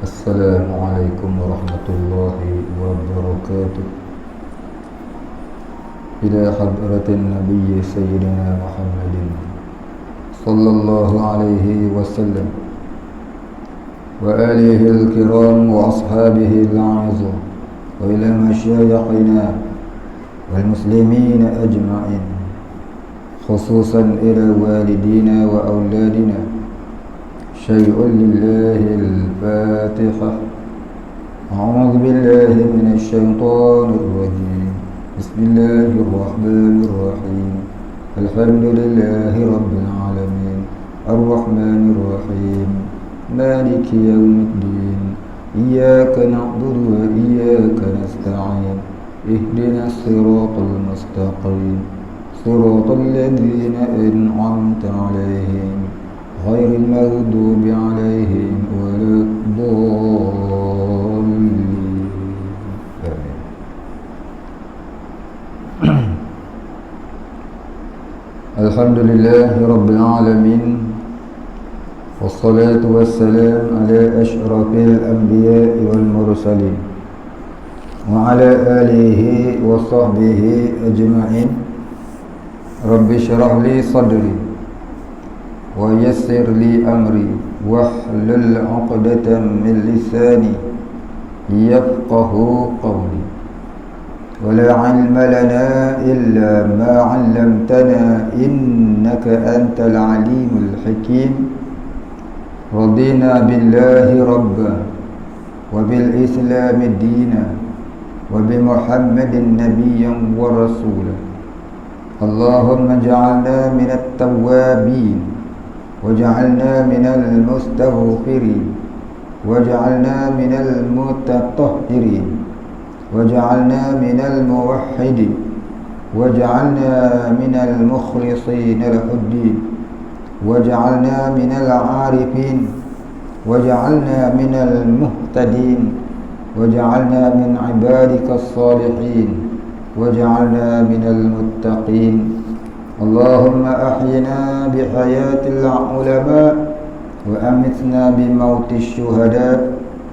Assalamualaikum warahmatullahi wabarakatuh. Ila hadratin Nabi Sayyidina Muhammadin sallallahu alaihi wasallam wa alihi al-kiram wa ashabihi al-a'zam wa ila masyayikhina wal muslimin ajma'in, khususan ila walidina wa auladina. Syai'un lillahil Fatihah. A'udzu billahi minasy syaithanir rajim. Bismillahirrahmanirrahim. Alhamdulillahi rabbil alamin. Arrahmanir rahim. Maliki yaumiddin. Iyyaka na'budu wa iyyaka nasta'in. Ihdinas siratal mustaqim. Siratal ladzina an'amta 'alaihim غير المغضوب عليهم ولا الضالين. الحمد لله رب العالمين، والصلاة والسلام على أشرف الأنبياء والمرسلين وعلى آله وصحبه أجمعين. رب اشرح لي صدري ويسر لي أمري واحلل عقدة من لساني يفقه قولي. ولا علم لنا إلا ما علمتنا إنك أنت العليم الحكيم. رضينا بالله ربا وبالإسلام دينا وبمحمد نبيا ورسولا. اللهم اجعلنا من التوابين وجعلنا من المستغفرين وجعلنا من المتطهرين وجعلنا من الموحدين وجعلنا من المخلصين له الدين وجعلنا من العارفين وجعلنا من المهتدين وجعلنا من عبادك الصالحين وجعلنا من المتقين. اللهم أحينا بحياة العلماء وأمتنا بموت الشهداء.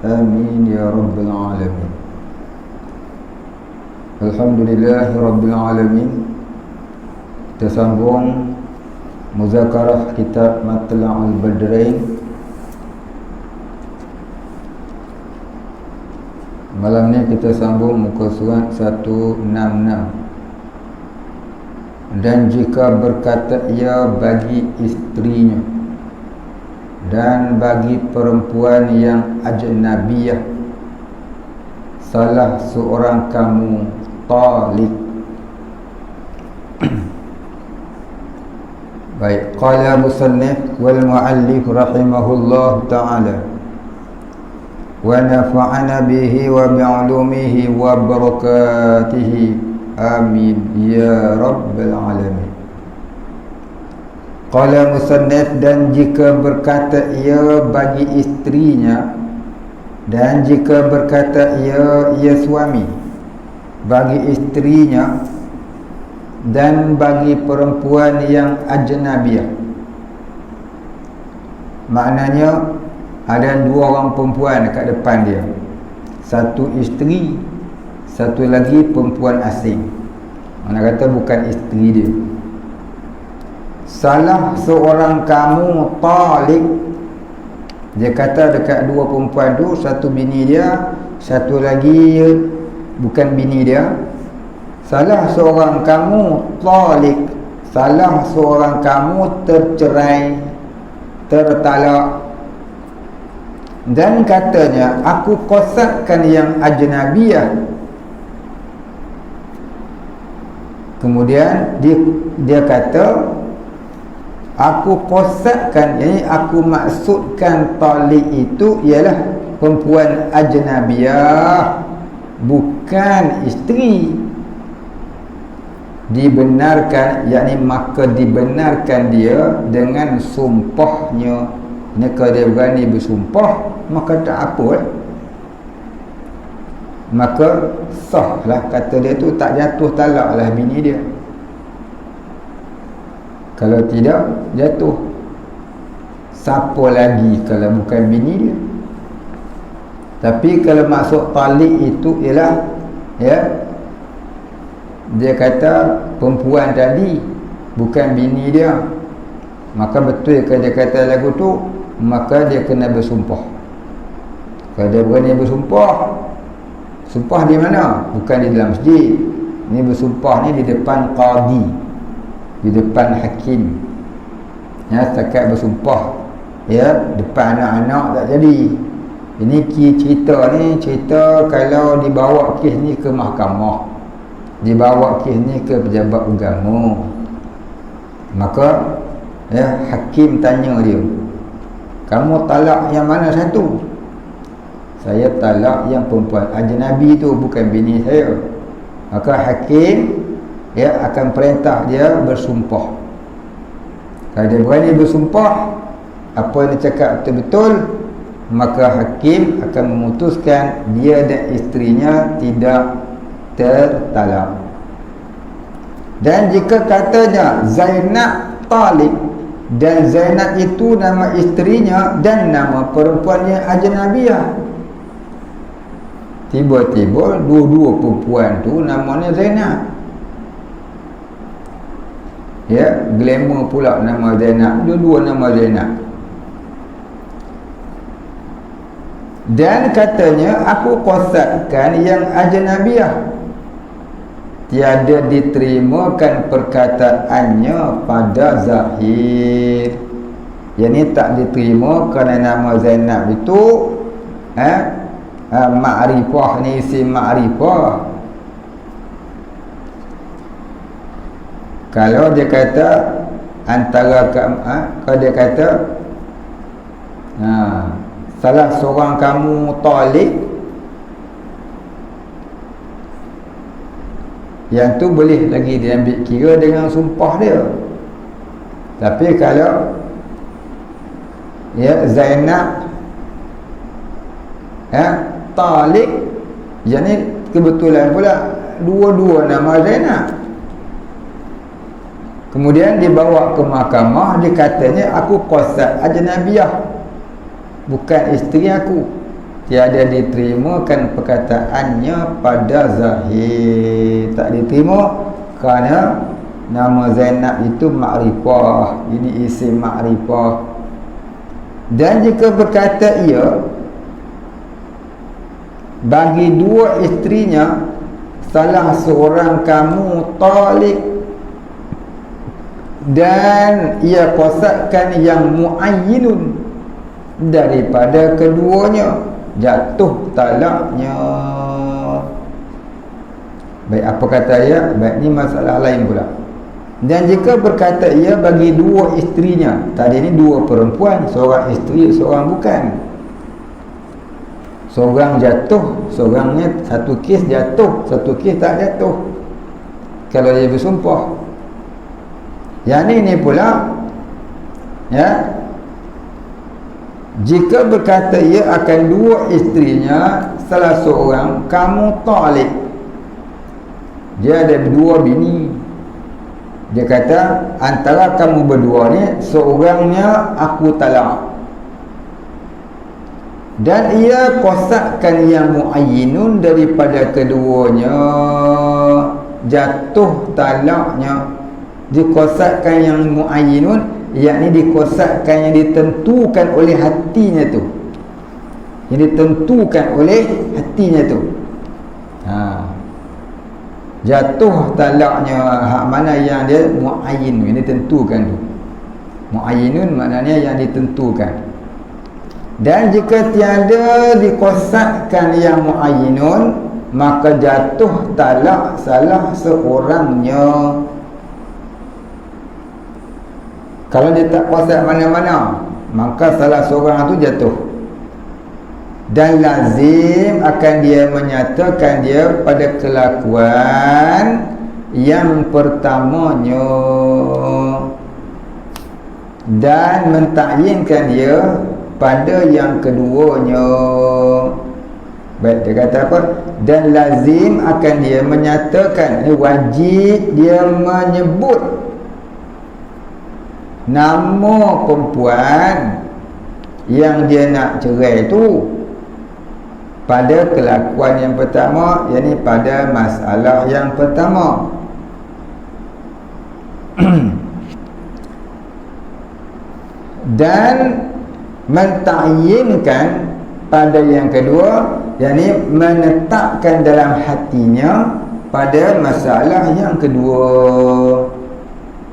آمين يا رب العالمين. Alhamdulillah Rabbil Alamin. Kita sambung muzakarah kitab Matla'ul Badrain. Malam ni kita sambung muka surat 166. Dan jika berkata ia bagi isterinya dan bagi perempuan yang ajnabiyah salah seorang kamu talik. Baik, qala musannif wal muallif rahimahullah ta'ala wa nafa'ana bihi wa bi'ulumihi wa barakatihi. Amin ya rabbal alamin. Qala musannif, dan jika berkata ia bagi isterinya dan jika berkata ia suami bagi isterinya dan bagi perempuan yang ajnabiyah. Maknanya ada dua orang perempuan dekat depan dia. Satu isteri, satu lagi perempuan asing. Mana kata bukan isteri dia. Salah seorang kamu talik. Dia kata dekat dua perempuan tu, satu bini dia, satu lagi bukan bini dia. Salah seorang kamu talik, salah seorang kamu tercerai, tertalak. Dan katanya, aku kosatkan yang ajnabiyah. Kemudian dia kata, aku kosatkan, yakni aku maksudkan talik itu ialah perempuan ajnabiyah, bukan isteri. dibenarkan, yakni maka dibenarkan dia dengan sumpahnya. Kalau dia berani bersumpah, maka tak apa, maka sah lah, kata dia tu tak jatuh talak lah bini dia. Kalau tidak, jatuh. Siapa lagi kalau bukan bini dia? Tapi kalau maksud talik itu ialah, ya, dia kata perempuan tadi bukan bini dia, maka betul kalau dia kata lagu tu, maka dia kena bersumpah. Kalau dia berani bersumpah, sumpah di mana? Bukan di dalam masjid. Ini bersumpah ni di depan qadi, di depan hakim. Ya, setakat bersumpah, ya, depan anak-anak tak jadi. Ini cerita ni, cerita kalau dibawa kes ni ke mahkamah, dibawa kes ni ke pejabat agama, maka, ya, hakim tanya dia, kamu talak yang mana satu? Saya talak yang perempuan ajnabi tu, bukan bini saya. Maka hakim, ya, akan perintah dia bersumpah. Kalau dia berani bersumpah, apa yang dia cakap betul-betul, maka hakim akan memutuskan dia dan isterinya tidak tertalak. Dan jika katanya Zainab talik, dan Zainab itu nama isterinya dan nama perempuannya ajnabiyah, tiba-tiba dua-dua perempuan tu namanya Zainab, ya, glamour pula nama Zainab, dua-dua nama Zainab. Dan katanya, aku qasadkan yang ajnabiyah, tiada diterimakan perkataannya pada zahir. Yang ni tak diterima kerana nama Zainab itu ma'rifah, ni isim ma'rifah. Kalau dia kata antara kalau dia kata salah seorang kamu talik, yang tu boleh lagi diambil kira dengan sumpah dia. Tapi kalau, ya, Zainab, ya, talik, yang ni kebetulan pula dua-dua nama Zainab, kemudian dibawa ke mahkamah, dia katanya aku qasad ajnabiyah, bukan isteri aku, tiada diterimakan perkataannya pada zahir. Tak diterima kerana nama Zainab itu ma'rifah, ini isim ma'rifah. Dan jika berkata ia bagi dua isterinya, salah seorang kamu talik, dan ia qasadkan yang muayyinun daripada keduanya, jatuh talaknya. Baik, apa kata ia? Baik, ni masalah lain pula. Dan jika berkata ia bagi dua isterinya, tadi ni dua perempuan, seorang isteri, seorang bukan, seorang jatuh, seorangnya satu kes jatuh, satu kes tak jatuh kalau dia bersumpah. Yang ni pula, ya, jika berkata ia akan dua isterinya, salah seorang kamu talik, dia ada dua bini, dia kata antara kamu berdua ni seorangnya aku talak, dan ia qasadkan yang muayyinun daripada keduanya, jatuh talaknya. Dikosadkan yang muayyinun, yakni dikosadkan yang ditentukan oleh hatinya tu, yang ditentukan oleh hatinya tu. Jatuh talaknya, hak mana yang dia muayyin, yang ditentukan tu. Muayyinun maknanya yang ditentukan. Dan jika tiada dikosadkan yang muayyinun, maka jatuh talak salah seorangnya. Kalau dia tak qasad mana-mana, maka salah seorang tu jatuh. Dan lazim akan dia menyatakan dia pada kelakuan yang pertamanya dan mentakyinkan dia pada yang keduanya. Baik, dia kata apa? Dan lazim akan dia menyatakan, wajib dia menyebut nama perempuan yang dia nak cerai itu pada kelakuan yang pertama, yakni pada masalah yang pertama. Dan mentakyinkan pada yang kedua, yakni menetapkan dalam hatinya pada masalah yang kedua.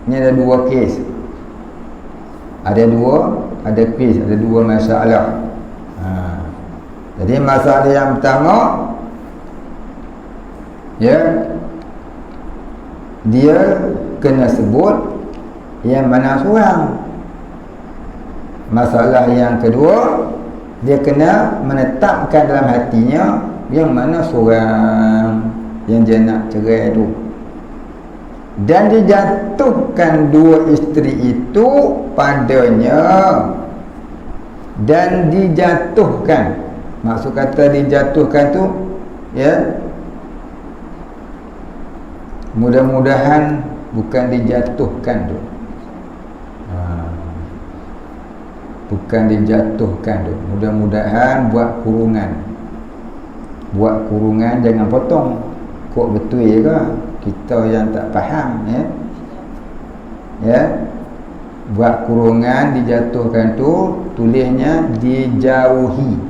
Ini ada dua kes. Ada kes, ada dua masalah. Jadi masalah yang pertama, ya, dia kena sebut yang mana seorang. Masalah yang kedua, dia kena menetapkan dalam hatinya yang mana seorang yang dia nak cerai itu. Dan dijatuhkan dua isteri itu padanya. Dan dijatuhkan, maksud kata dijatuhkan tu, ya, mudah-mudahan bukan dijatuhkan tu. Bukan dijatuhkan tu. Mudah-mudahan buat kurungan. Buat kurungan, jangan potong. Kok betul ke? Kita yang tak faham, ya. Ya. Buat kurungan, dijatuhkan tu, tulisnya dijauhi.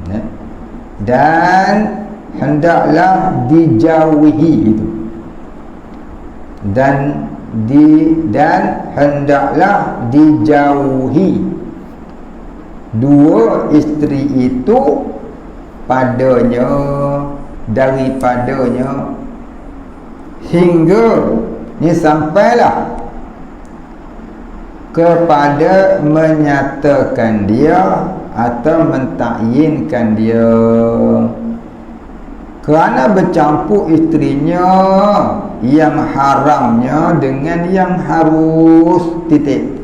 Ya. Dan hendaklah dijauhi itu. Dan hendaklah dijauhi dua isteri itu padanya, daripadanya, hingga ni sampailah kepada menyatakan dia atau mentakyinkan dia. Kerana bercampur isterinya yang haramnya dengan yang harus, titik.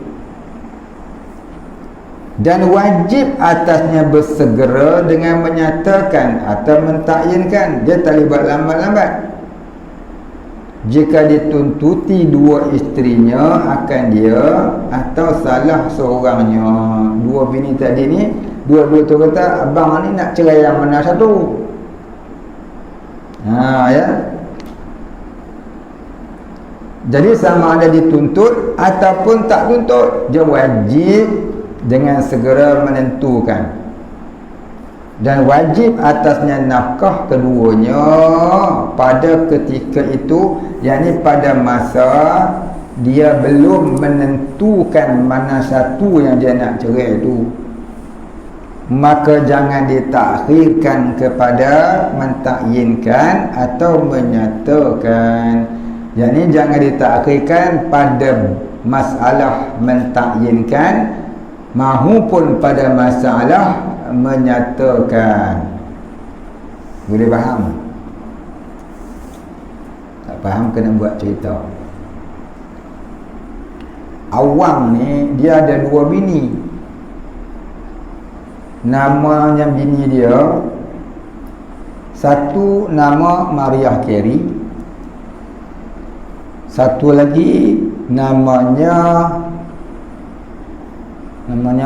Dan wajib atasnya bersegera dengan menyatakan atau mentakyinkan. Dia tak boleh buat lambat-lambat. Jika dituntuti dua isterinya akan dia atau salah seorangnya. Dua bini tadi ni, dua-dua tu kata, abang ni nak cerai yang mana satu? Ya. Jadi sama ada dituntut ataupun tak tuntut, dia wajib dengan segera menentukan. Dan wajib atasnya nafkah keduanya pada ketika itu, yakni pada masa dia belum menentukan mana satu yang dia nak cerai itu. Maka jangan ditakhirkan kepada mentakyinkan atau menyatakan. Jadi jangan ditakhirkan pada masalah mentakyinkan mahupun pada masalah menyatakan. Boleh faham? Tak faham kena buat cerita. Awang ni dia ada dua bini. Namanya bini dia, satu nama Mariah Carey, satu lagi namanya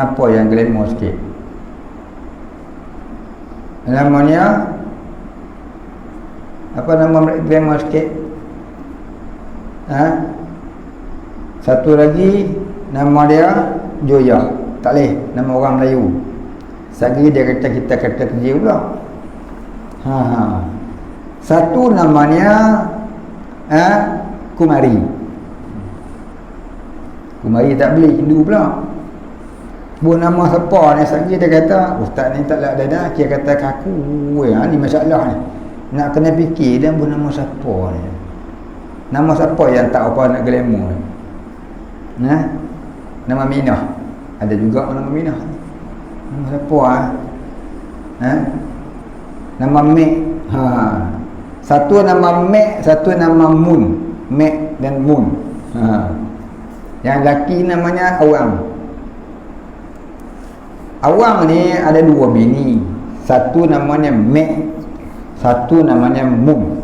apa yang glamour sikit? Namanya apa, nama glamour sikit? Satu lagi nama dia Joya. Tak boleh, nama orang Melayu. Sagi dia kata kita kata kerja pula. Satu namanya Kumari. Kumari tak beli, Hindu pula. Buat nama siapa ni? Sagi dia kata, ustaz ni tak ada dah, kira kata kaku ni masalah ni. Nak kena fikir dia buat nama siapa ni. Nama siapa yang tak apa nak glamour ni? Nama Minah. Ada juga nama Minah. Nama siapa Nama Mek. Satu nama Mek, satu nama Mun. Mek dan Mun. Yang lelaki namanya Awang. Awang ni ada dua bini. Satu namanya Mek, satu namanya Mun.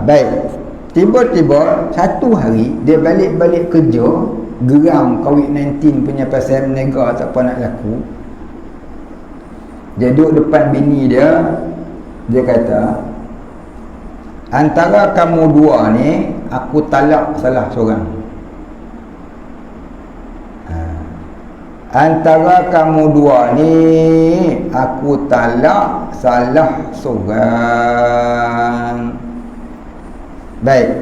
Baik. Tiba-tiba satu hari dia balik-balik kerja, geram COVID-19 punya pasal menega tak apa nak laku. Dia duduk depan bini dia. Dia kata, antara kamu dua ni aku talak salah seorang. Antara kamu dua ni aku talak salah seorang. Baik.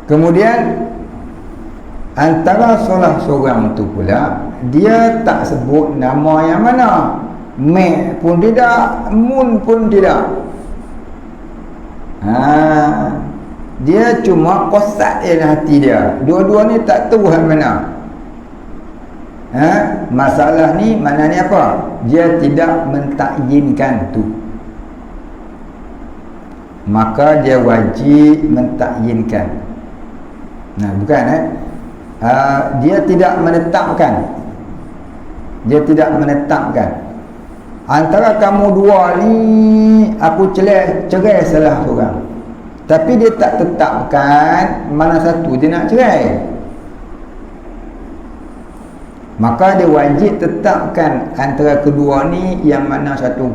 Kemudian antara salah seorang tu pula, dia tak sebut nama yang mana. Mek pun tidak, Mun pun tidak. Dia cuma kosat dalam hati dia. Dua-dua ni tak tahu yang mana. Masalah ni maknanya apa? Dia tidak mentakyinkan tu. Maka dia wajib mentakyinkan. Bukan dia tidak menetapkan. Dia tidak menetapkan. Antara kamu dua ni aku cerai salah seorang. Tapi dia tak tetapkan mana satu dia nak cerai. Maka dia wajib tetapkan antara kedua ni yang mana satu.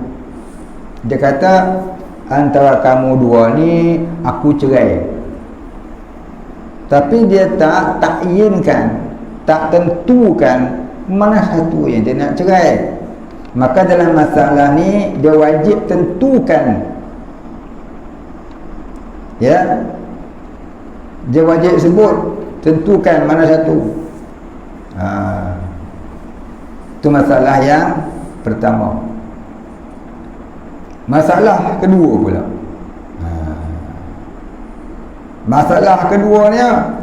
Dia kata antara kamu dua ni aku cerai. Tapi dia tak takyinkan, tak tentukan mana satu yang dia nak cerai. Maka dalam masalah ni dia wajib tentukan. Ya. Dia wajib sebut, tentukan mana satu. Itu masalah yang pertama. Masalah kedua pula. Masalah keduanya,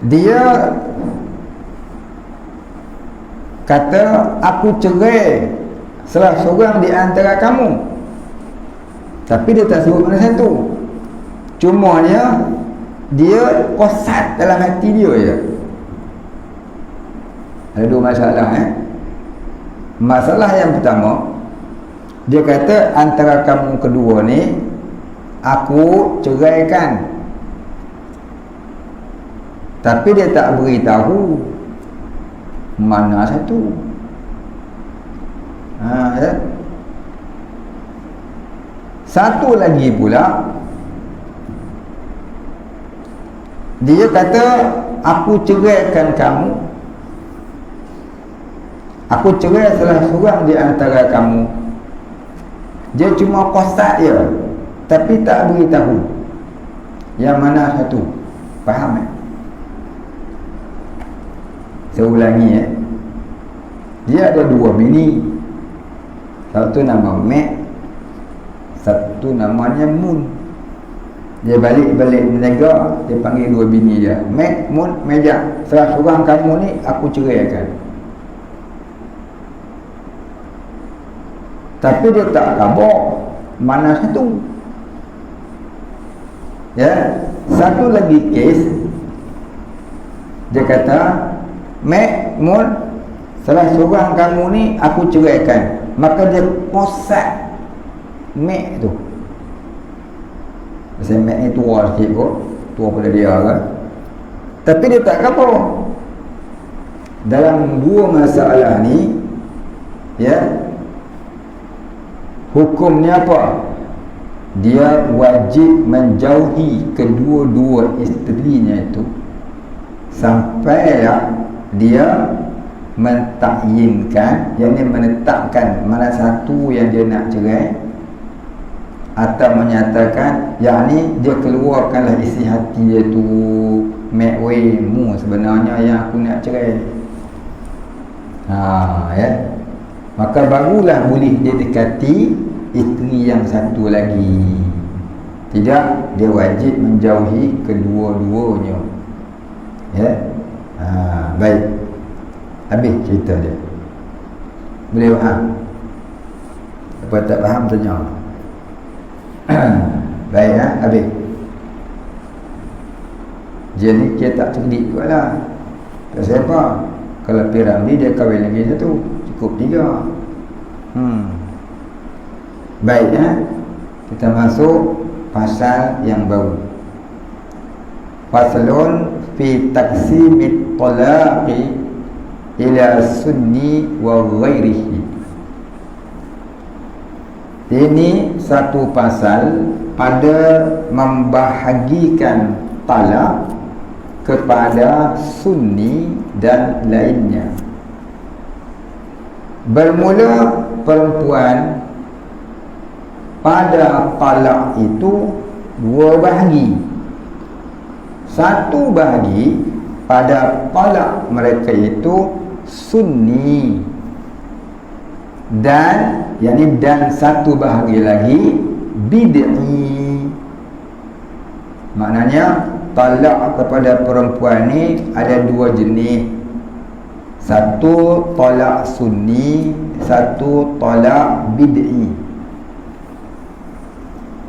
dia kata aku cerai salah seorang di antara kamu. Tapi dia tak sebut mana satu. Cuma dia kosat dalam hati dia je. Ada dua masalah. Masalah yang pertama, dia kata antara kamu kedua ni aku ceraikan. Tapi dia tak beritahu mana satu. Ya. Satu lagi pula, dia kata aku ceraikan kamu. Aku cerai salah seorang di antara kamu. Dia cuma kosat je, tapi tak beritahu yang mana satu. Faham? Saya ulangi. Dia ada dua bini. Satu nama Mek, satu namanya Mun. Dia balik-balik menega, dia panggil dua bini dia. Mek, Mun, Meja. Salah seorang kamu ni aku ceraikan. Tapi dia tak khabar mana satu. Ya. Satu lagi kes, dia kata Mek, Mun, salah seorang kamu ni aku ceraikan. Maka dia posat Mek tu. Pasal Mek ni tua sikit kot, tua pada dia kan. Tapi dia tak khabar. Dalam dua masalah ni, ya, hukumnya apa? Dia wajib menjauhi kedua-dua isterinya itu sampailah dia mentakyinkan, yang ini menetapkan mana satu yang dia nak cerai, atau menyatakan yang ni dia keluarkanlah isi hati dia tu mek mu sebenarnya yang aku nak cerai. Ya. Maka barulah boleh dia dekati isteri yang satu lagi. Tidak, dia wajib menjauhi kedua-duanya. Ya. Baik. Habis cerita dia. Boleh faham? Apa tak faham tanya. Baik, habis. Jadi dia tak cerdik juga lah. Tak siapa. Kalau Piramli dia kahwin lagi satu, cukup 3. Baik, kita masuk pasal yang baru. Faslun fi taqsimit talaqi ila sunni wa ghairihi. Ini satu pasal pada membahagikan talak kepada sunni dan lainnya. Bermula perempuan pada talak itu dua bahagi. Satu bahagi pada talak mereka itu sunni, dan dan satu bahagi lagi bid'i. Maknanya talak kepada perempuan ni ada dua jenis. Satu talak sunni, satu talak bid'i.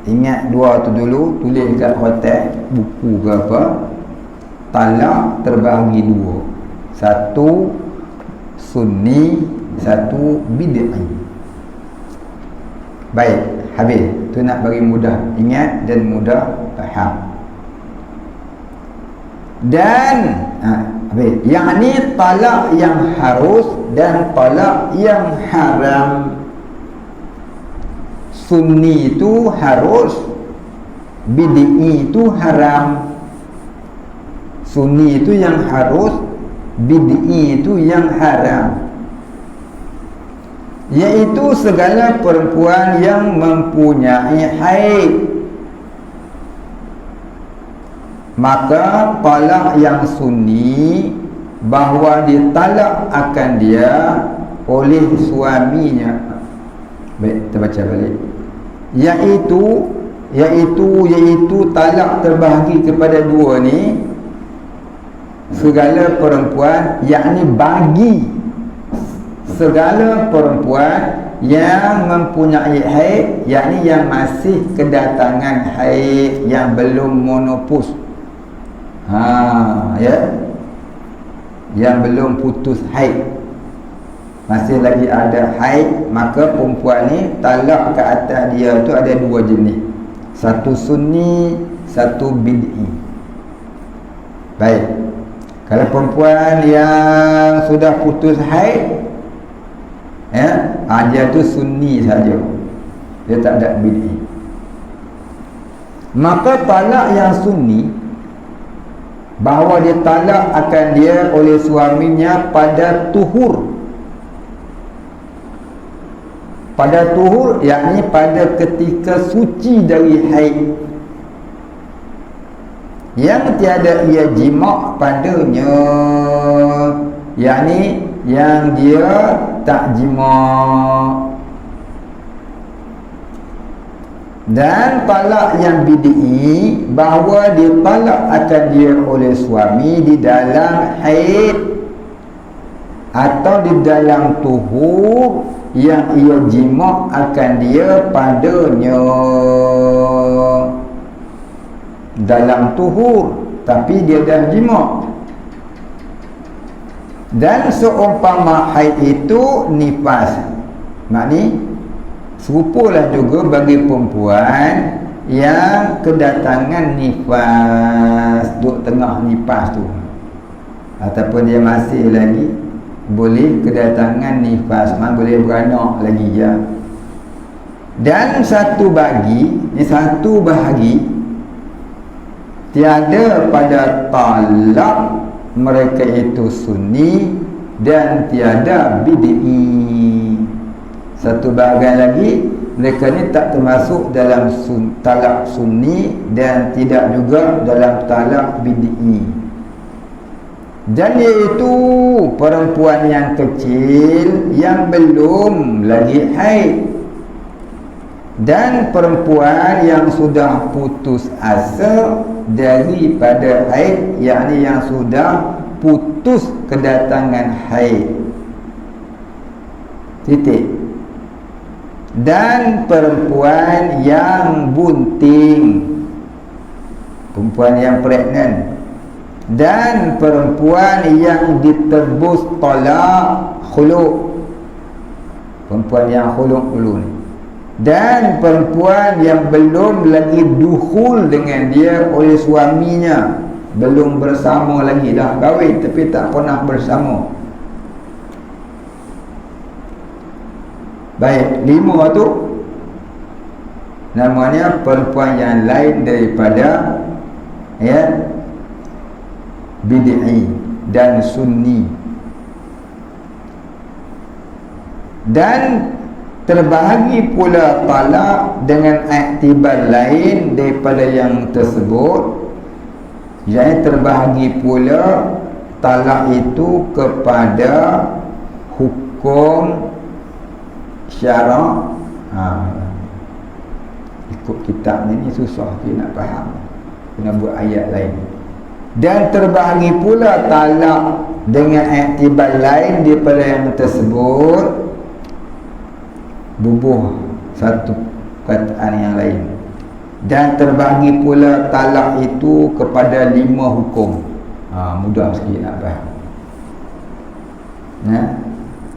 Ingat dua tu dulu, tulis kat hotel buku ke apa. Talak terbahagi dua. Satu sunni, satu bid'i. Baik, habis. Tu nak bagi mudah ingat dan mudah faham. Dan habis, yakni talak yang harus dan talak yang haram. Sunni itu harus, bid'i itu haram. Sunni itu yang harus, bid'i itu yang haram. Iaitu segala perempuan yang mempunyai haid. Maka talak yang sunni bahawa ditalak akan dia oleh suaminya. Baik, kita baca balik. Iaitu talak terbahagi kepada dua ni, segala perempuan, yakni bagi segala perempuan yang mempunyai haid, yakni yang masih kedatangan haid, yang belum menopause. Yang belum putus haid, masih lagi ada haid, maka perempuan ni talak ke atas dia tu ada dua jenis. Satu sunni, satu bid'i. Baik. Kalau perempuan yang sudah putus haid, dia tu sunni saja, dia tak ada bid'i. Maka talak yang sunni bahawa dia talak akan dia oleh suaminya pada tuhur. Pada tuhur, yakni pada ketika suci dari haid, yang tiada ia jima' padanya, yakni yang dia tak jima'. Dan talak yang bid'i bahawa dia talak akan dia oleh suami di dalam haid atau di dalam tuhur, yang ia jima' akan dia padanya dalam tuhur, tapi dia dah jima'. Dan seumpama haid itu nifas, makni serupalah juga bagi perempuan yang kedatangan nifas, duduk tengah nifas tu, ataupun dia masih lagi boleh kedatangan nifas, boleh beranak lagi ya. Dan satu bahagi tiada pada talak mereka itu sunni dan tiada bid'i. Satu bahagian lagi, mereka ni tak termasuk dalam talak sunni dan tidak juga dalam talak bid'i. Dan iaitu perempuan yang kecil yang belum lagi haid, dan perempuan yang sudah putus asa daripada haid, yakni yang sudah putus kedatangan haid. Titik. Dan perempuan yang bunting, perempuan yang pregnant, dan perempuan yang ditebus talak khuluk, perempuan yang khuluk dulu ni, dan perempuan yang belum lagi dukhul dengan dia oleh suaminya, belum bersama lagi, dah kahwin tapi tak pernah bersama. Baik, 5 tu namanya perempuan yang lain daripada bid'i dan sunni. Dan terbahagi pula talak dengan iktibar lain daripada yang tersebut, yang terbahagi pula talak itu kepada hukum syarak. Ikut kitab ni susah kita nak faham, kena buat ayat lain. Dan terbahagi pula talak dengan iktibar lain daripada yang tersebut, bubuh satu perkataan yang lain. Dan terbahagi pula talak itu kepada 5 hukum. Mudah sikit nak faham.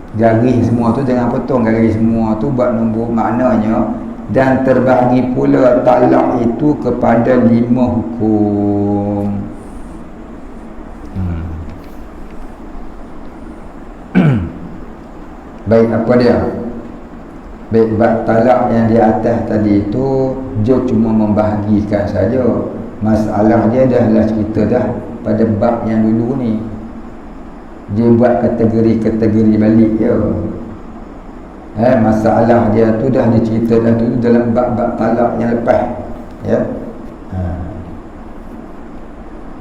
Garis semua tu jangan potong, garis semua tu buat nombor. Maknanya dan terbahagi pula talak itu kepada 5 hukum. Baik, apa dia? Baik, bab talak yang di atas tadi itu dia cuma membahagikan saja. Masalah dia dah cerita dah pada bab yang dulu ni. Dia buat kategori-kategori balik je. Masalah dia tu dah dicerita dah tu dalam bab-bab talak yang lepas.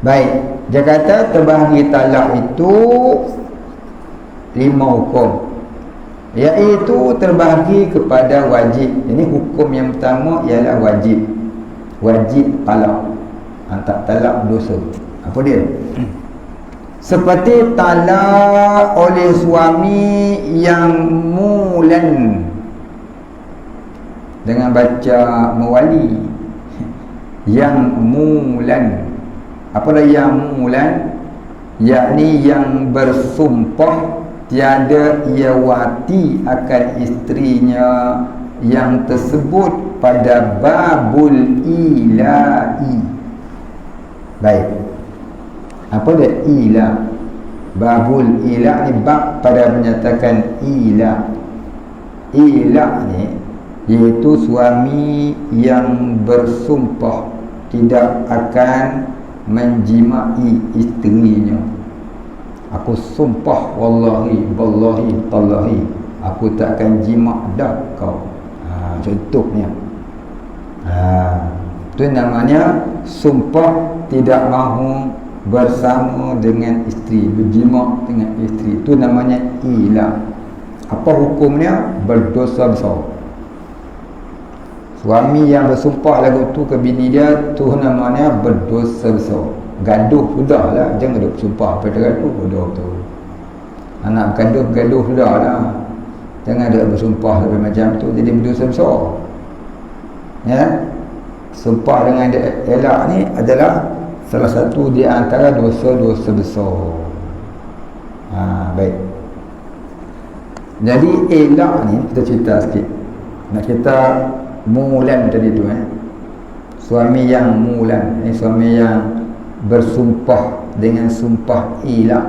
Baik, dia kata terbahagi talak itu 5 hukum, iaitu terbahagi kepada wajib. Ini hukum yang pertama ialah wajib. Wajib talak. Tak talak dosa. Apa dia? Seperti talak oleh suami yang mulan, dengan baca mewali, yang mulan. Apa dia yang mulan? Yakni yang bersumpah tiada ia wati akan isterinya yang tersebut pada babul ila'i. Baik, apa dia ila? Babul ila ni bab pada menyatakan ila. Ila ni iaitu suami yang bersumpah tidak akan menjimai isterinya. Aku sumpah wallahi tallahi aku takkan jima' dah kau. Contohnya itu namanya sumpah tidak mahu bersama dengan isteri, berjima' dengan isteri. Itu namanya ila. Apa hukumnya? Berdosa besar. Suami yang bersumpah lagu tu ke bini dia, tu namanya berdosa besar. Gaduh sudah lah, jangan duk sumpah pada gaduh betul. Anak gaduh sudah lah, jangan ada bersumpah sampai macam tu, jadi berdosa besar. Sumpah dengan elak ni adalah salah satu di antara dosa-dosa besar. Baik. Jadi elak ni kita cerita sikit. Nak cerita mulan tadi tu suami yang mulan, ini suami yang bersumpah dengan sumpah elak.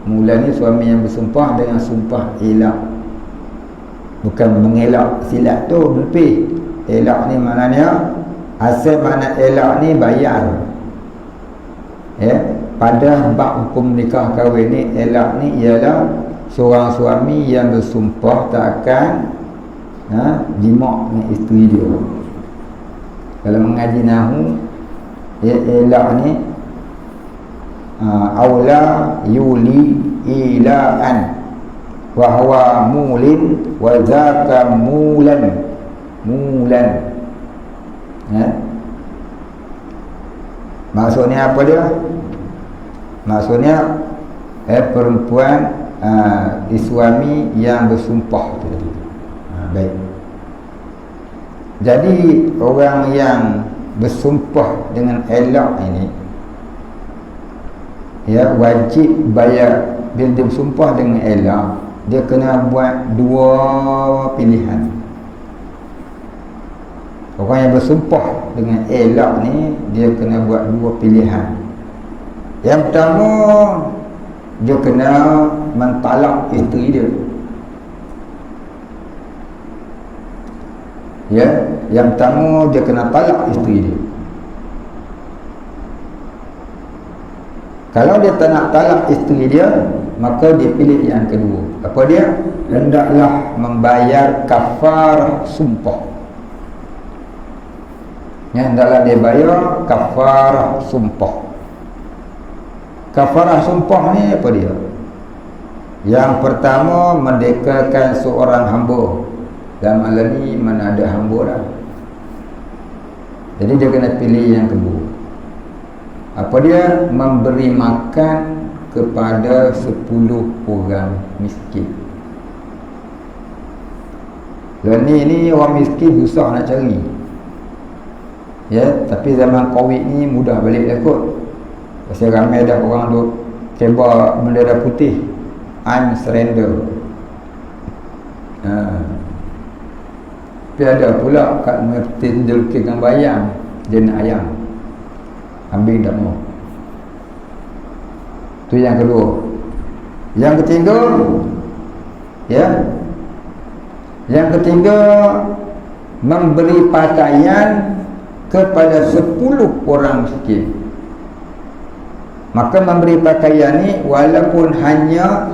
Mulan ni suami yang bersumpah dengan sumpah elak. Bukan mengelak, silap tu lebih. Elak ni maknanya, asal makna elak ni bayar. Pada bab hukum nikah kahwin ni, elak ni ialah seorang suami yang bersumpah tak akan jima' dengan isteri dia. Kalau mengaji nahu, elak ni aula yuli ilaan wa huwa mulin wa zaka mulan ya. Maksudnya apa dia? Maksudnya perempuan suami yang bersumpah tadi. Baik. Jadi orang yang bersumpah dengan elak ini, ya, wajib bayar. Bila dia bersumpah dengan elak, dia kena buat dua pilihan. Orang yang bersumpah dengan elak ni, dia kena buat dua pilihan. Yang pertama, dia kena mentalak isteri dia. Ya, yang pertama dia kena talak isteri dia. Kalau dia tak nak talak isteri dia, maka dia pilih yang kedua. Apa dia? Hendaklah membayar kafarah sumpah. Ya, hendaklah dia bayar kafarah sumpah. Kafarah sumpah ni apa dia? Yang pertama, merdekakan seorang hamba. Dalam malam ni mana ada hamba dah. Jadi dia kena pilih yang kedua. Apa dia? Memberi makan kepada 10 orang miskin. Dan ni orang miskin susah nak cari. Ya, tapi zaman Covid ni mudah balik dah kot. Pasal ramai dah orang duk kebab bendera putih, I'm surrender. Tapi ada pula kat Mertin dia lukiskan bayang, dia nak ayam, kambing tak mau. Tu yang kedua. Yang ketiga, ya, yang ketiga, memberi pakaian kepada 10 orang miskin. Maka memberi pakaian ni walaupun hanya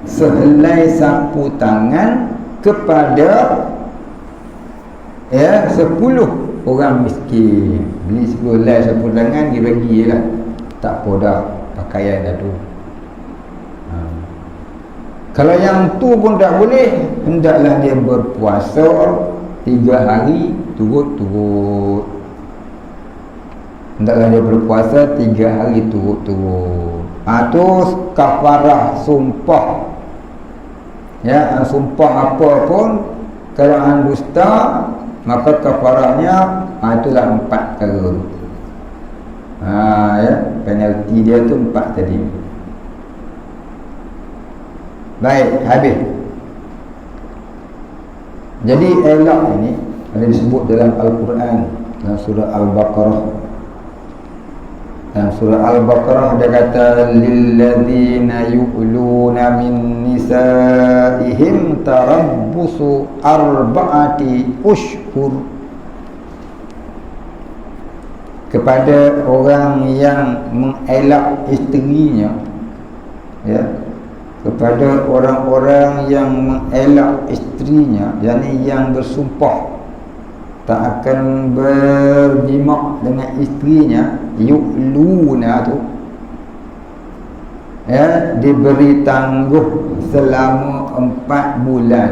sehelai sapu tangan kepada 10 orang miskin. Beli 10 helai sapu tangan, dia bagi je lah. Tak apa dah, pakaian dah tu. Kalau yang tu pun tak boleh, hendaklah dia berpuasa 3 hari turut-turut. Hendaklah dia berpuasa 3 hari turut-turut. Tu kafarah sumpah. Ya, sumpah apa pun, kalau hang dusta, maka kafarahnya itulah 4 perkara. Ya, penalti dia tu 4 tadi. Baik, habis. Jadi elak ini ada disebut dalam Al-Quran, dalam surah Al-Baqarah. Dalam surah Al-Baqarah dia kata, lilladzina yu'luna min nisaihim tarabbusu arba'ati ushhur. Kepada orang yang mengelak isterinya, ya, kepada orang-orang yang mengelak isterinya, yakni yang bersumpah tak akan berjimak dengan isterinya, yu'luna tu, ya, diberi tangguh selama 4 bulan.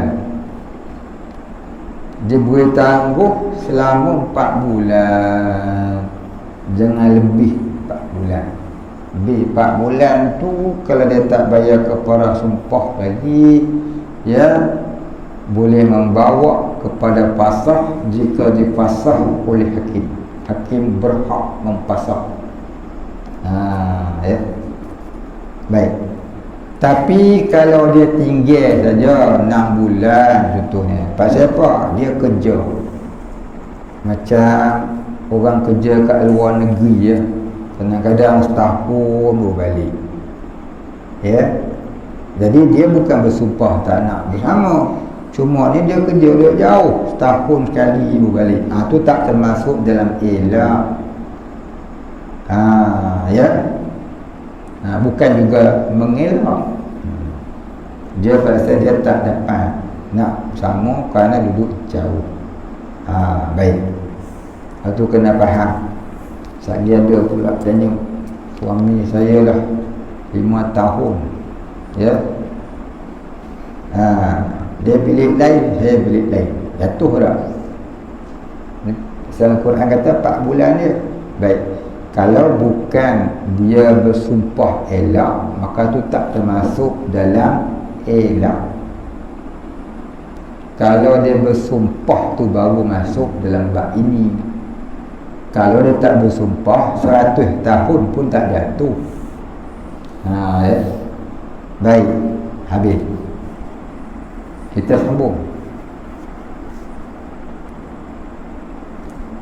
Diberi tangguh selama 4 bulan, jangan lebih 4 bulan. Lebih 4 bulan tu, kalau dia tak bayar kafarah sumpah lagi, ya, boleh membawa kepada pasah jika dipasah oleh hakim. Hakim berhak mempasah. Ya. Baik. Tapi kalau dia tinggal saja 6 bulan contohnya, pasal apa? Dia kerja. Macam orang kerja kat luar negeri, ya. Kadang-kadang setahun baru balik. Ya. Jadi dia bukan bersumpah tak nak bersama. Cuma ni dia kerja dia jauh, setahun sekali baru balik. Tu tak termasuk dalam elak. Ya. Bukan juga mengelak. Dia pasal dia tak dapat nak bersama kerana duduk jauh. Baik. Itu kena faham. Saya ada pula tanya, suami saya lah 5 tahun, ya, dia pilih lain, saya pilih lain, jatuh dah. Al-Quran kata 4 bulan dia. Baik, kalau bukan dia bersumpah elak, maka tu tak termasuk dalam elak. Kalau dia bersumpah tu baru masuk dalam bab ini. Kalau dia tak bersumpah 100 tahun pun tak jatuh. Ya. Baik, habis. Kita sambung.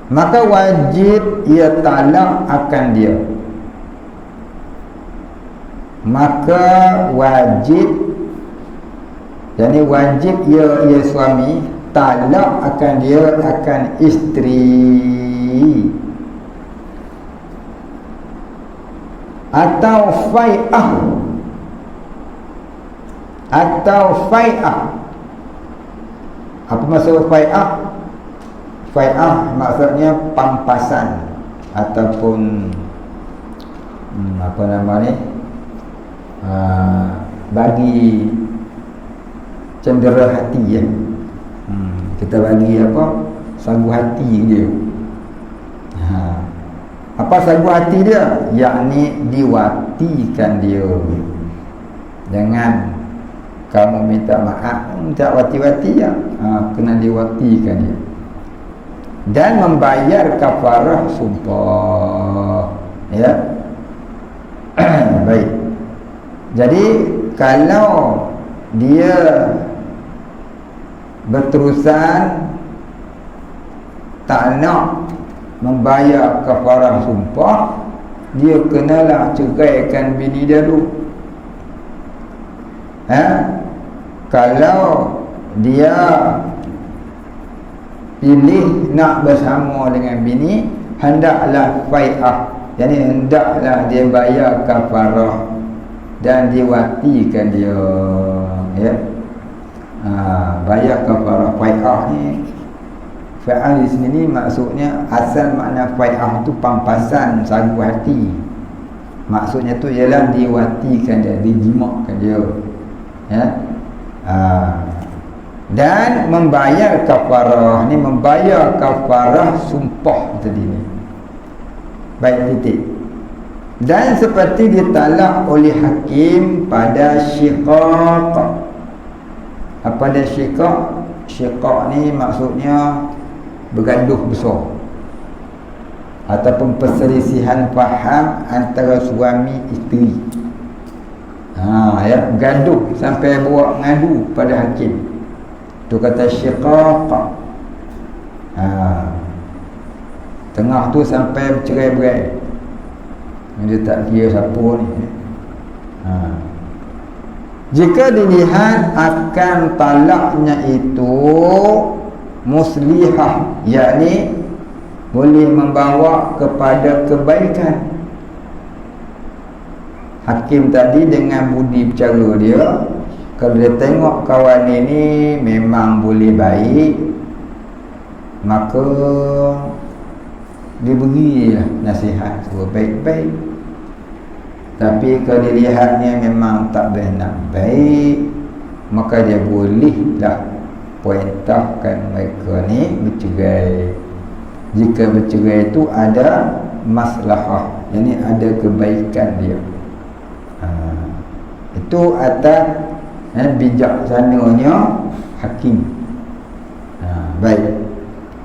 Maka wajib ia talak akan dia. Maka wajib, jadi wajib ia suami talak akan dia, akan isteri, atau fai'ah, apa maksud fai'ah? Fai'ah maksudnya pampasan ataupun apa nama ni, bagi cendera hati, ya. Kita bagi apa, sagu hati dia. Apa sagu hati dia? Yakni diwatikan dia. Jangan kamu minta maaf, minta wati-wati, ya. Kena diwatikan dia. Dan membayar kafarah sumpah, ya. Baik. Jadi kalau dia berterusan tak nak membayar kafarah sumpah, dia kenalah ceraikan bini dia dulu. Kalau dia pilih nak bersama dengan bini, hendaklah fai'ah, jadi hendaklah dia bayar kafarah dan diwatikan dia, ya. Bayar kafarah. Fai'ah ni, fai'ah di sini ni maksudnya, asal makna fai'ah tu pampasan sagu hati. Maksudnya tu ialah diwatikan dia, dijimakkan dia, ya. Dan membayar kafarah ni, membayar kafarah sumpah tadi ni. Baik, titik. Dan seperti ditalak oleh hakim pada syiqaq. Apa dia syiqaq? Syiqaq ni maksudnya bergaduh besar ataupun perselisihan faham antara suami isteri. Ya, gaduh sampai bawa ngadu pada hakim. Tu kata syiqaq. Tengah tu sampai bercerai-berai. Dia tak kira siapa ni. Jika dilihat akan talaknya itu muslihah, yakni boleh membawa kepada kebaikan. Hakim tadi dengan budi bicara dia, kalau dia tengok kawan ini memang boleh baik, maka dia berilah nasihat suruh baik-baik. Tapi kalau dilihatnya memang tak benar baik, maka dia bolehlah perintahkan mereka ni bercerai. Jika bercerai itu ada maslahah, yakni ada kebaikan dia. Itu atas bijaksananya hakim. Baik,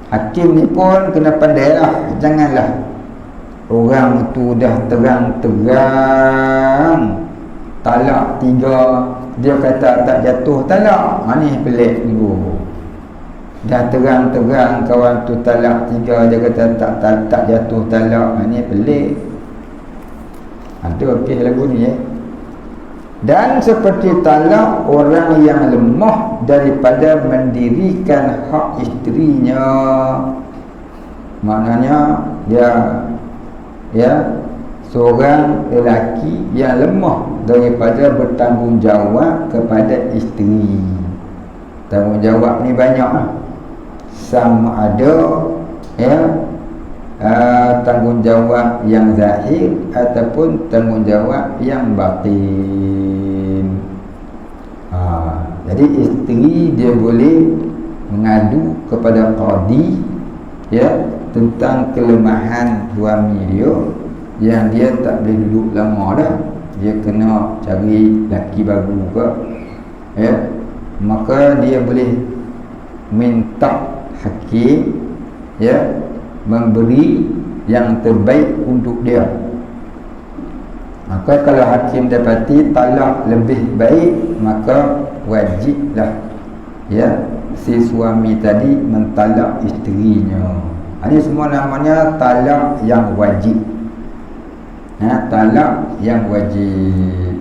hakim ni pun kena pandai lah. Janganlah orang tu dah terang-terang talak 3, dia kata tak jatuh talak. Ni pelik dulu. Dah terang-terang kawan tu talak 3, dia kata tak jatuh talak. Ni pelik. Itu okey lagu ni, ya. Dan seperti talak orang yang lemah daripada mendirikan hak isterinya, maknanya dia, ya, seorang lelaki yang lemah daripada bertanggungjawab kepada isteri. Tanggungjawab ni banyak lah. Sama ada, ya, tanggungjawab yang zahir ataupun tanggungjawab yang batin. Jadi isteri dia boleh mengadu kepada qadi, ya, tentang kelemahan suami dia, yang dia tak boleh duduk lama dah, dia kena cari laki baru ke, ya, maka dia boleh minta hakim, ya, memberi yang terbaik untuk dia. Maka kalau hakim dapati talak lebih baik, maka wajiblah, ya, si suami tadi mentalak isterinya. Ini semua namanya talak yang wajib. Talak yang wajib.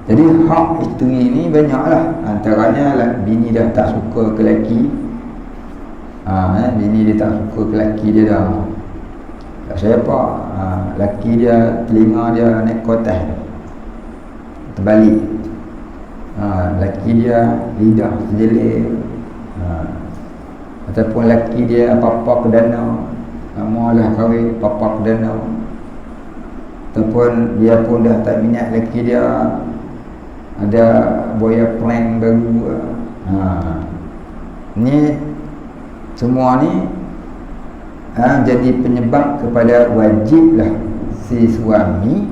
Jadi hak isteri ni banyaklah. Antaranya bini dah tak suka ke lelaki, bini dia tak suka ke lelaki dia dah. Tak siapa, lelaki dia telinga dia naik kotas terbalik, lelaki dia lidah sejelir, ataupun lelaki dia apa-apa ke danau, maulah kahwin apa-apa ke danau, ataupun dia pun dah tak minat lelaki dia, ada boyfriend baru. Ni semua ni jadi penyebab kepada wajiblah si suami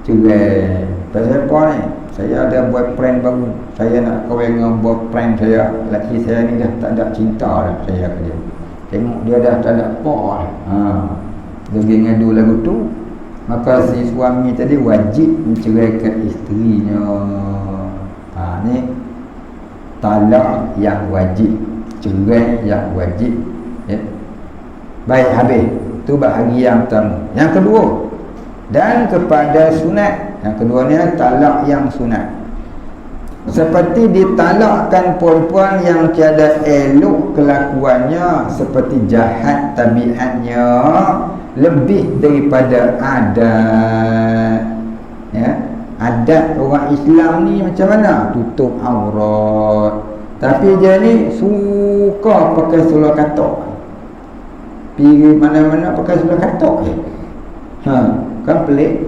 cerai. Pasal apa ni? Saya ada boyfriend baru, saya nak kahwin dengan boyfriend saya, lelaki saya ni dah tak ada cinta dah saya ke dia. Tengok dia dah tak ada apa dah. Dia ngadu lagu tu, maka si suami tadi wajib menceraikan isterinya. Ni talak yang wajib, cerai yang wajib, ya. Baik, habis. Itu bahagian pertama. Yang kedua, dan kepada sunat. Yang kedua ni talak yang sunat. Seperti ditalakkan perempuan yang tiada elok kelakuannya, seperti jahat tabiatnya, lebih daripada adat, ya. Adat orang Islam ni macam mana? Tutup aurat. Tapi dia ni suka pakai seluar katok. Pergi mana-mana pakai seluar katok je. Kan pelik.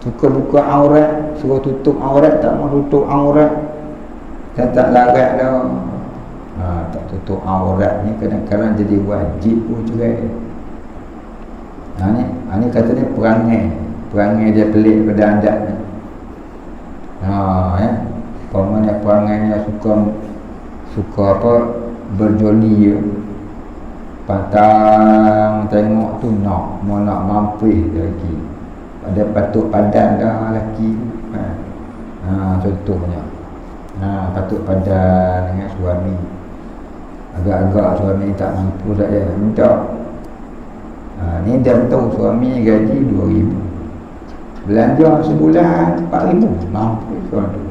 Suka buka aurat, suruh tutup aurat, tak mau tutup aurat. Dan tak larat dah. Tak tutup aurat ni kadang-kadang jadi wajib pun cerai. Ni katanya perangai dia pelik pada adat ni. Ya. Pemana perangainya suka apa, berjoli, pantang tengok tu nak mampus lagi. Ada patut padan dah lelaki. Contohnya patut padan dengan suami. Agak-agak suami tak mampu saja minta. Ni dah tahu suami gaji 2,000, belanja sebulan 4,000, mampu tuan tu.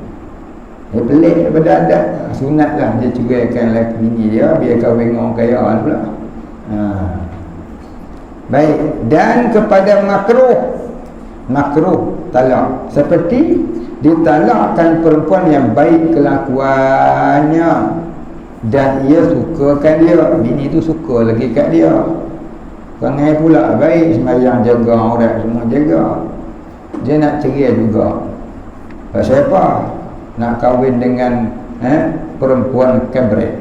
Dia pelik daripada adat. Sunat lah dia ceraikan lelaki bini dia, biar kahwin dengan orang kaya pula. Baik, dan kepada makruh talak, seperti ditalakkan perempuan yang baik kelakuannya dan ia sukakan dia, bini tu suka lagi kat dia. Perangai pula baik, sembahyang jaga aurat semua jaga, dia nak cerai juga. Pasal apa? Nak kahwin dengan perempuan kabret.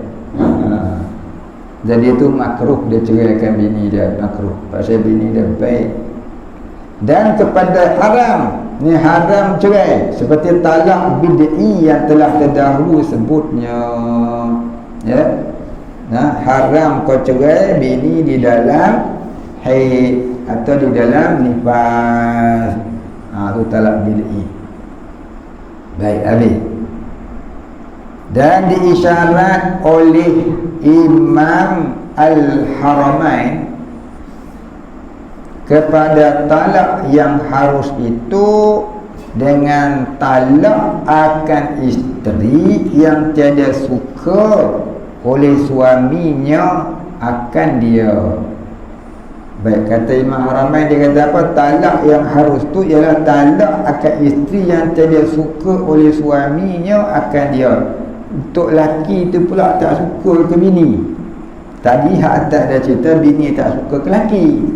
Jadi itu makruh dia ceraikan bini dia, makruh. Pasal bini dia baik. Dan kepada haram, ni haram cerai, seperti talak bid'i yang telah terdahulu sebutnya, ya. Haram kau cerai bini di dalam haid atau di dalam nifas. Itu talak bid'i. Baik, habis. Dan diisyarat oleh Imam Al-Haramain kepada talak yang harus itu dengan talak akan isteri yang tiada suka oleh suaminya akan dia. Baik, kata Imam Haramain, dia kata apa? Talak yang harus tu ialah talak akan isteri yang tiada suka oleh suaminya akan dia. Untuk laki tu pula tak suka ke bini, Tadi hak atas dah cerita bini tak suka ke lelaki.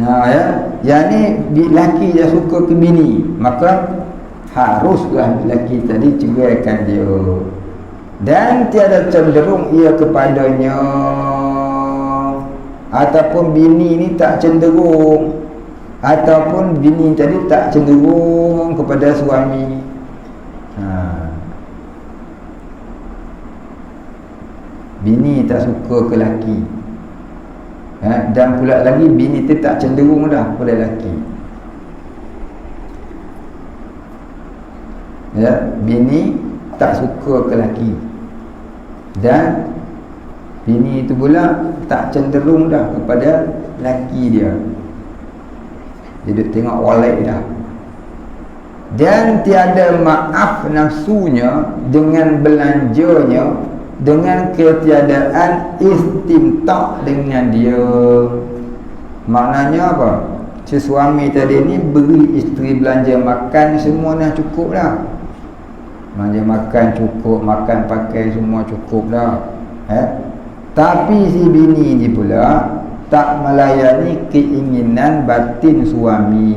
Nah ya, yang ni lelaki dia suka ke bini, maka haruslah lelaki tadi ceraikan dia. Dan tiada cenderung ia kepadanya, ataupun bini ni tak cenderung, ataupun bini tadi tak cenderung kepada suami. Bini tak suka ke lelaki, dan pula lagi bini tu tak cenderung dah pada lelaki. Bini tak suka ke lelaki, dan bini itu pula tak cenderung dah kepada lelaki dia. Dia duk tengok walai dah. Dan tiada maaf nafsunya dengan belanjanya, dengan ketiadaan istimta' dengan dia. Maknanya apa? Si suami tadi ni beri isteri belanja makan semua dah cukup dah. Belanja makan cukup, makan pakai semua cukup dah. Tapi si bini ni pula tak melayani keinginan batin suami.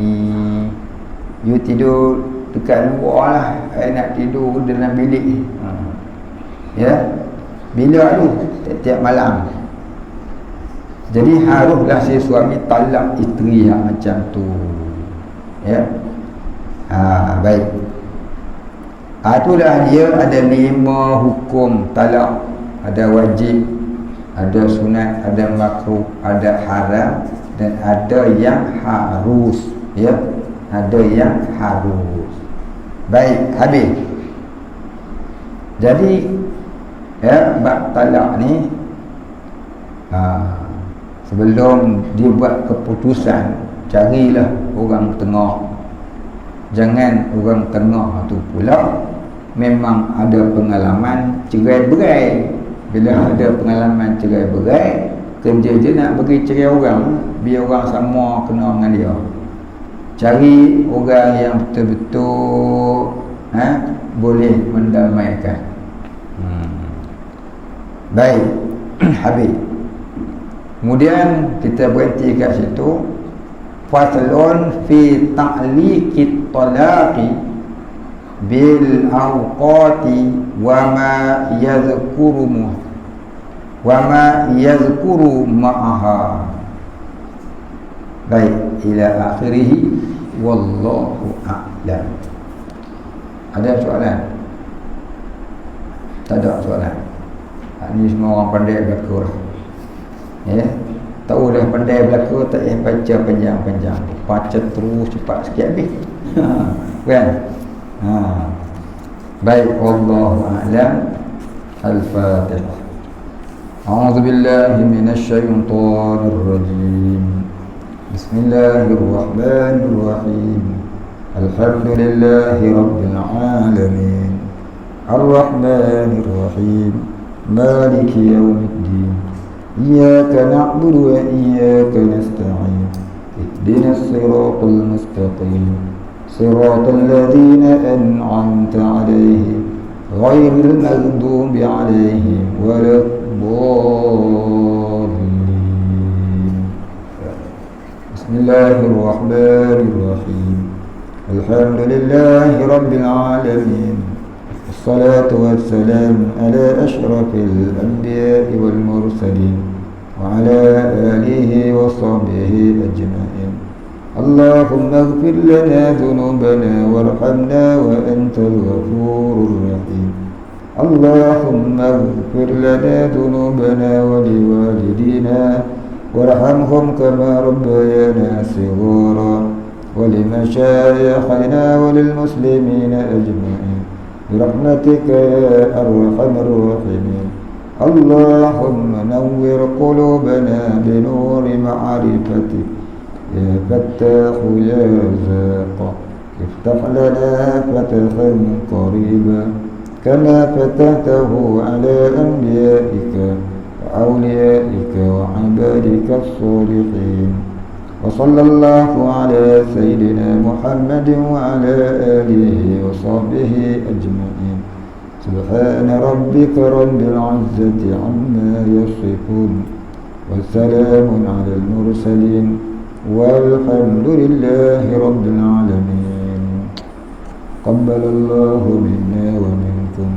You tidur dekat luar lah, nak tidur dalam bilik. Bila tu? Tiap malam. Jadi haruslah si suami talak isteri yang macam tu. Baik. Itulah dia ada 5 hukum talak. Ada wajib, ada sunat, ada makruh, ada haram, dan ada yang harus. Ada yang harus. Baik, habis. Jadi bab talak ni, sebelum dia buat keputusan, carilah orang tengah. Jangan orang tengah tu pula memang ada pengalaman cerai-berai. Bila ada pengalaman cerai-berai, kerja je nak bagi cerai orang, biar orang sama kena dengan dia. Cari orang yang betul-betul boleh mendamaikan. Baik. Habis. Kemudian kita berhenti kat situ. Faslun fi ta'liqit talaqi bil awqati wa ma yadhkuru ma'aha. Baik, ila akhirih. Wallahu a'lam. Ada soalan? Tak ada soalan. Ini semua orang pandai berlakon. Tahu dah pandai berlakon, tak payah baca panjang-panjang. Baca terus cepat sikit habis. Kan? Baik, wallahu a'lam. Al-Fatihah. A'udzu billahi minasy syaithanir rajim. Bismillahirrahmanirrahim. Alhamdulillahi rabbil alamin. Ar-Rahmanir Rahim. Maliki yaumiddin. Iyyaka na'budu wa iyyaka nasta'in. Ihdinas siratal mustaqim. Siratal ladzina an'amta 'alaihim ghairil maghdubi 'alaihim waladdallin. Bismillahirrahmanirrahim. Alhamdulillahi rabbil alamin. Wassalatu wassalamu ala asyrafil anbiya'i wal mursalin wa ala alihi wa sahbihi ajma'in. Allahumma ighfir lana dhunubana warhamna wa antal ghafurur rahim. Allahumma ighfir lana dhunubana wa liwalidina warhamhum kama rabbayana shighara wa limashayikhina wa lil muslimina ajma'in برحمتك يا أرحم الراحمين. اللهم نور قلوبنا بنور معرفتك يا فتاح يا رزاق. افتح لنا فتحا قريبا كما فتحته على أنبيائك وأوليائك وعبادك الصالحين. وصلى الله على سيدنا محمد وعلى آله وصحبه أجمعين. سبحان ربك رب العزة عما يصفون وسلام على المرسلين والحمد لله رب العالمين. قبل الله منا ومنكم